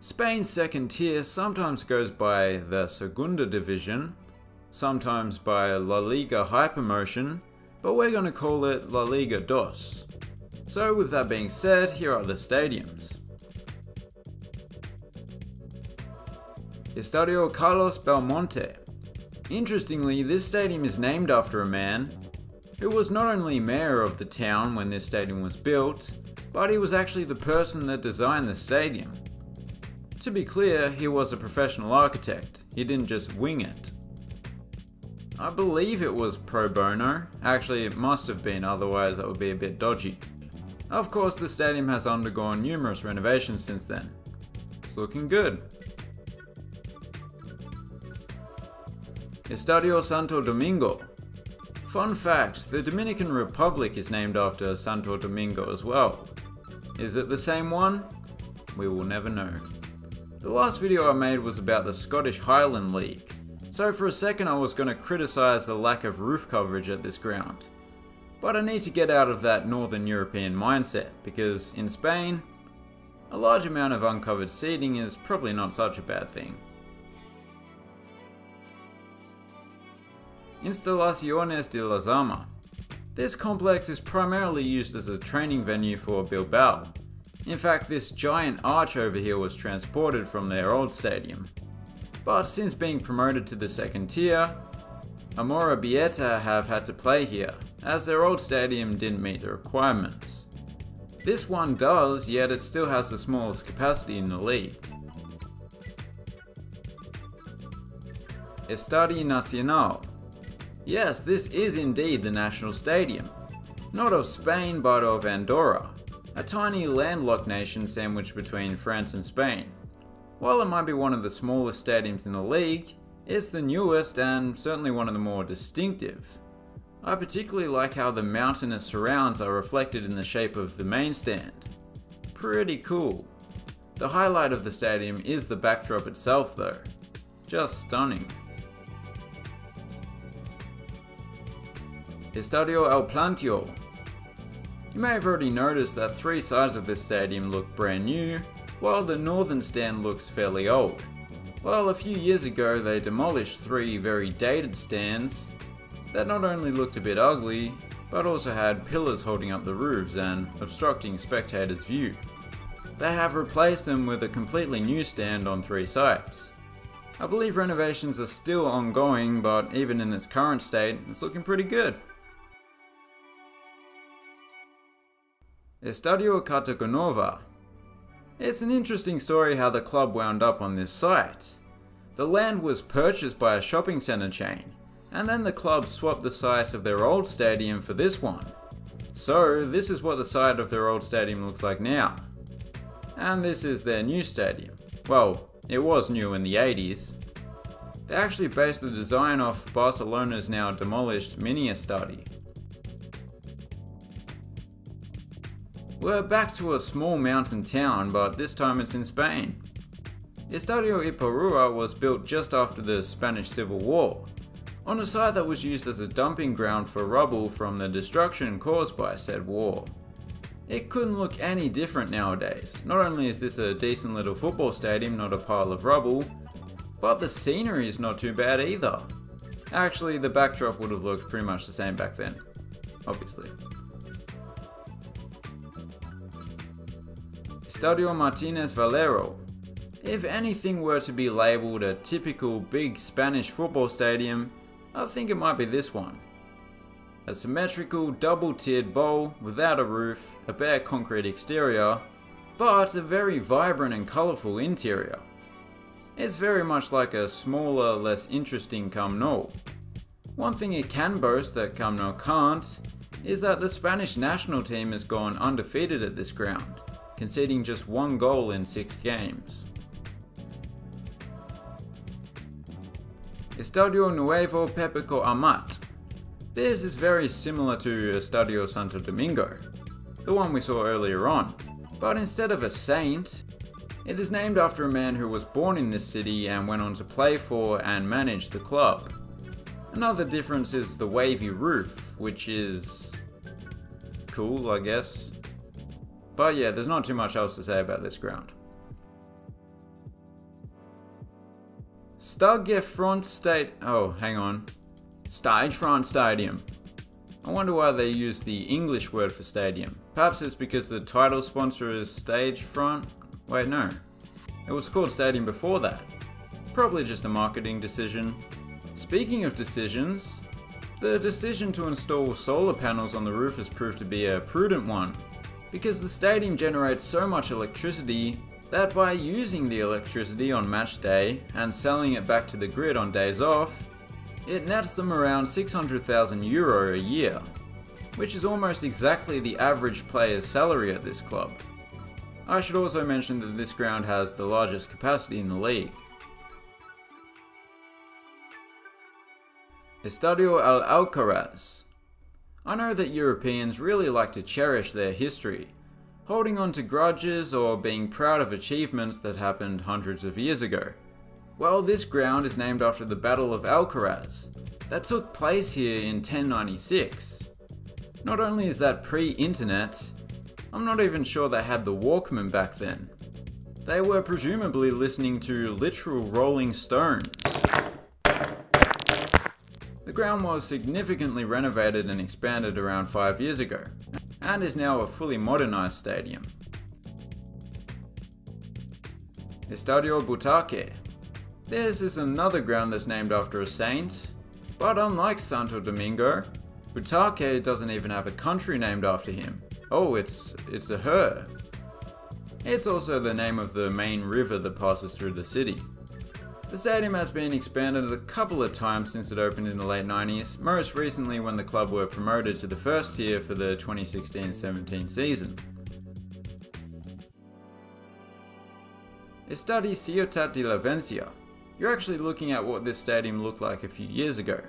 Spain's second tier sometimes goes by the Segunda Division, sometimes by La Liga Hypermotion, but we're going to call it La Liga Dos. So with that being said, here are the stadiums. Estadio Carlos Belmonte. Interestingly, this stadium is named after a man who was not only mayor of the town when this stadium was built, but he was actually the person that designed the stadium. To be clear, he was a professional architect, he didn't just wing it. I believe it was pro bono, actually it must have been, otherwise that would be a bit dodgy. Of course, the stadium has undergone numerous renovations since then. It's looking good. Estadio Santo Domingo. Fun fact, the Dominican Republic is named after Santo Domingo as well. Is it the same one? We will never know. The last video I made was about the Scottish Highland League, so for a second I was going to criticise the lack of roof coverage at this ground. But I need to get out of that Northern European mindset, because in Spain, a large amount of uncovered seating is probably not such a bad thing. Instalaciones de la Zama. This complex is primarily used as a training venue for Bilbao. In fact, this giant arch over here was transported from their old stadium. But since being promoted to the second tier, Amorebieta have had to play here, as their old stadium didn't meet the requirements. This one does, yet it still has the smallest capacity in the league. Estadio Nacional. Yes, this is indeed the national stadium. Not of Spain, but of Andorra, a tiny landlocked nation sandwiched between France and Spain. While it might be one of the smallest stadiums in the league, it's the newest and certainly one of the more distinctive. I particularly like how the mountainous surrounds are reflected in the shape of the main stand. Pretty cool. The highlight of the stadium is the backdrop itself though. Just stunning. Estadio El Plantio. You may have already noticed that three sides of this stadium look brand new, while the northern stand looks fairly old. Well, a few years ago they demolished three very dated stands that not only looked a bit ugly, but also had pillars holding up the roofs and obstructing spectators' view. They have replaced them with a completely new stand on three sides. I believe renovations are still ongoing, but even in its current state, it's looking pretty good. Estadio Cataconova. It's an interesting story how the club wound up on this site. The land was purchased by a shopping centre chain, and then the club swapped the site of their old stadium for this one. So this is what the site of their old stadium looks like now. And this is their new stadium. Well, it was new in the 80s. They actually based the design off Barcelona's now demolished mini Estadi. We're back to a small mountain town, but this time it's in Spain. Estadio Iparrua was built just after the Spanish Civil War, on a site that was used as a dumping ground for rubble from the destruction caused by said war. It couldn't look any different nowadays. Not only is this a decent little football stadium, not a pile of rubble, but the scenery is not too bad either. Actually, the backdrop would have looked pretty much the same back then, obviously. Estadio Martinez Valero. If anything were to be labelled a typical big Spanish football stadium, I think it might be this one. A symmetrical double-tiered bowl without a roof, a bare concrete exterior, but a very vibrant and colourful interior. It's very much like a smaller, less interesting Camp Nou. One thing it can boast that Camp Nou can't is that the Spanish national team has gone undefeated at this ground, conceding just one goal in 6 games. Estadio Nuevo Pepico Amat. This is very similar to Estadio Santo Domingo, the one we saw earlier on, but instead of a saint, it is named after a man who was born in this city and went on to play for and manage the club. Another difference is the wavy roof, which is cool, I guess. But yeah, there's not too much else to say about this ground. Stadgefront Stagefront Stadium. I wonder why they use the English word for stadium. Perhaps it's because the title sponsor is Stagefront? Wait, no. It was called Stadium before that. Probably just a marketing decision. Speaking of decisions, the decision to install solar panels on the roof has proved to be a prudent one, because the stadium generates so much electricity that by using the electricity on match day and selling it back to the grid on days off, it nets them around €600,000 a year, which is almost exactly the average player's salary at this club. I should also mention that this ground has the largest capacity in the league. Estadio Al Alcaraz. I know that Europeans really like to cherish their history, holding on to grudges or being proud of achievements that happened hundreds of years ago. Well, this ground is named after the Battle of Alcaraz that took place here in 1096. Not only is that pre-internet, I'm not even sure they had the Walkman back then. They were presumably listening to literal Rolling Stones. The ground was significantly renovated and expanded around 5 years ago, and is now a fully modernized stadium. Estadio Butake. This is another ground that's named after a saint, but unlike Santo Domingo, Butake doesn't even have a country named after him. Oh, it's a her. It's also the name of the main river that passes through the city. The stadium has been expanded a couple of times since it opened in the late 90s, most recently when the club were promoted to the first tier for the 2016-17 season. Estadio Ciutat de la Vencia. You're actually looking at what this stadium looked like a few years ago.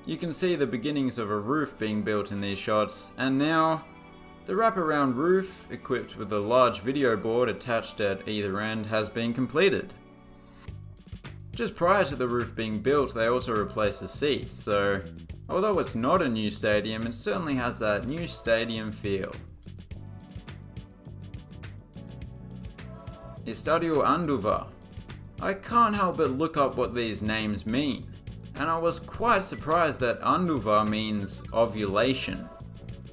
You can see the beginnings of a roof being built in these shots, and now the wraparound roof, equipped with a large video board attached at either end, has been completed. Just prior to the roof being built, they also replaced the seats, so although it's not a new stadium, it certainly has that new stadium feel. Estadio Anduva. I can't help but look up what these names mean, and I was quite surprised that Anduva means ovulation.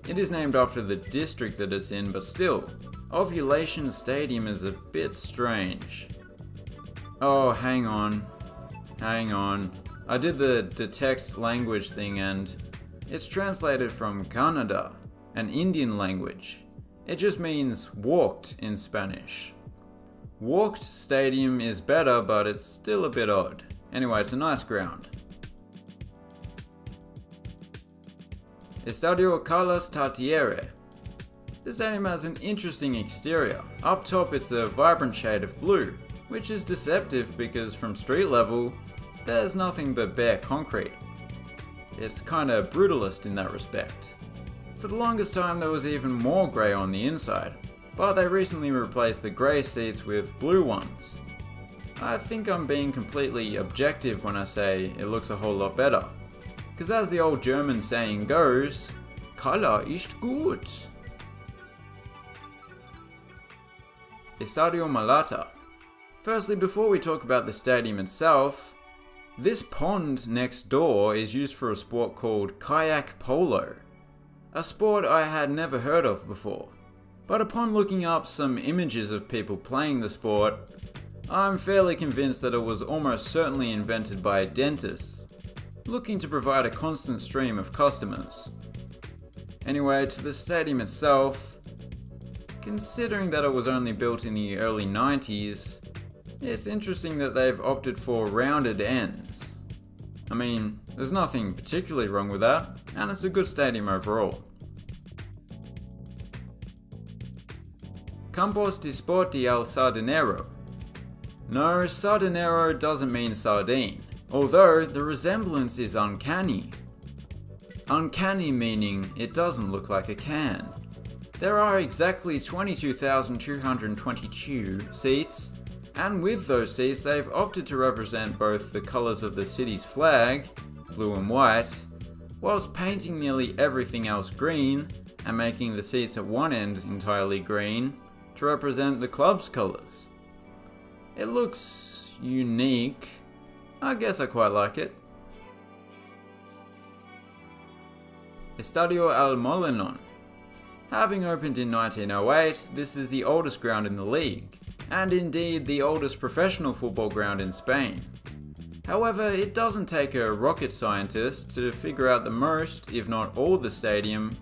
It is named after the district that it's in, but still, Ovulation Stadium is a bit strange. Oh, hang on. I did the detect language thing and it's translated from Kannada, an Indian language. It just means walked in Spanish. Walked stadium is better, but it's still a bit odd. Anyway, it's a nice ground. Estadio Carlos Tartiere. The stadium has an interesting exterior. Up top it's a vibrant shade of blue, which is deceptive because from street level, there's nothing but bare concrete. It's kinda brutalist in that respect. For the longest time there was even more grey on the inside, but they recently replaced the grey seats with blue ones. I think I'm being completely objective when I say it looks a whole lot better. Because as the old German saying goes, Color ist gut. Estadio Malata. Firstly, before we talk about the stadium itself, this pond next door is used for a sport called kayak polo. A sport I had never heard of before. But upon looking up some images of people playing the sport, I'm fairly convinced that it was almost certainly invented by dentists, looking to provide a constant stream of customers. Anyway, to the stadium itself, considering that it was only built in the early 90s, it's interesting that they've opted for rounded ends. I mean, there's nothing particularly wrong with that, and it's a good stadium overall. Campos de Sporti al Sardinero. No, Sardinero doesn't mean sardine, although the resemblance is uncanny. Uncanny meaning it doesn't look like a can. There are exactly 22,222 seats, and with those seats they've opted to represent both the colours of the city's flag, blue and white, whilst painting nearly everything else green and making the seats at one end entirely green to represent the club's colours. It looks unique, I guess I quite like it. Estadio El Molinón. Having opened in 1908, this is the oldest ground in the league, and indeed the oldest professional football ground in Spain. However, it doesn't take a rocket scientist to figure out that most, if not all, the stadium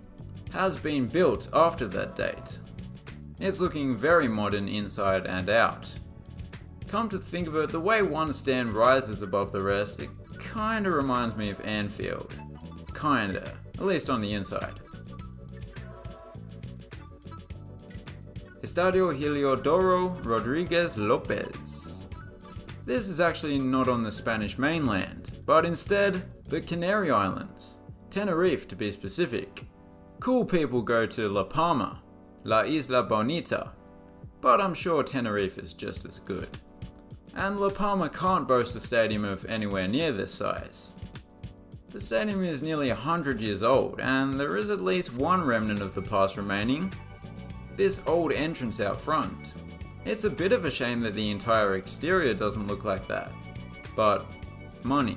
has been built after that date. It's looking very modern inside and out. Come to think of it, the way one stand rises above the rest, it kinda reminds me of Anfield. Kinda, at least on the inside. Estadio Heliodoro Rodriguez Lopez. This is actually not on the Spanish mainland, but instead the Canary Islands, Tenerife to be specific. Cool people go to La Palma, La Isla Bonita, but I'm sure Tenerife is just as good. And La Palma can't boast a stadium of anywhere near this size. The stadium is nearly 100 years old, and there is at least one remnant of the past remaining. This old entrance out front. It's a bit of a shame that the entire exterior doesn't look like that, but money.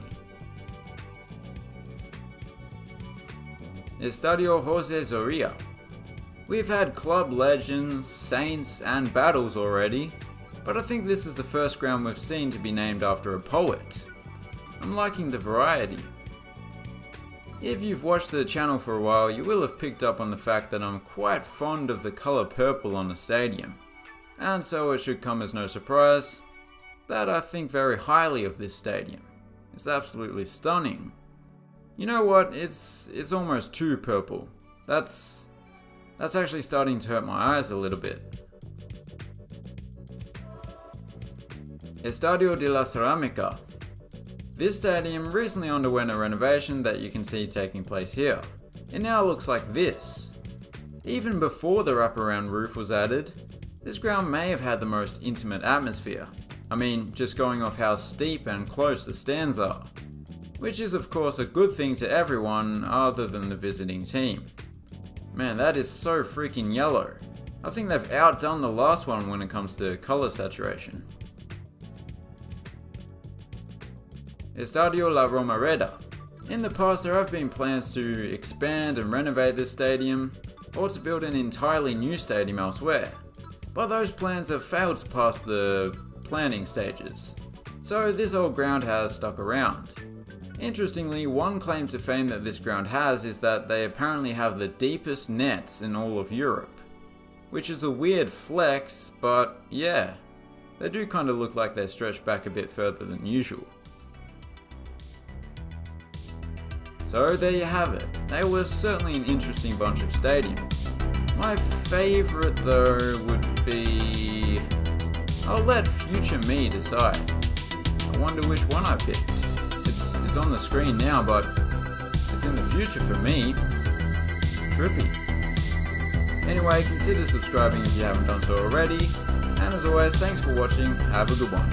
Estadio Jose Zorrilla. We've had club legends, saints, and battles already, but I think this is the first ground we've seen to be named after a poet. I'm liking the variety. If you've watched the channel for a while, you will have picked up on the fact that I'm quite fond of the colour purple on the stadium. And so it should come as no surprise that I think very highly of this stadium. It's absolutely stunning. You know what, it's almost too purple. That's actually starting to hurt my eyes a little bit. Estadio de la Cerámica. This stadium recently underwent a renovation that you can see taking place here. It now looks like this. Even before the wraparound roof was added, this ground may have had the most intimate atmosphere. I mean, just going off how steep and close the stands are. Which is of course a good thing to everyone other than the visiting team. Man, that is so freaking yellow. I think they've outdone the last one when it comes to color saturation. Estadio La Romareda. In the past there have been plans to expand and renovate this stadium, or to build an entirely new stadium elsewhere, but those plans have failed to pass the planning stages, so this old ground has stuck around. Interestingly, one claim to fame that this ground has is that they apparently have the deepest nets in all of Europe, which is a weird flex, but yeah, they do kind of look like they stretch back a bit further than usual. So there you have it. They were certainly an interesting bunch of stadiums. My favourite though would be... I'll let future me decide. I wonder which one I picked. It's on the screen now, but it's in the future for me. Trippy. Anyway, consider subscribing if you haven't done so already. And as always, thanks for watching. Have a good one.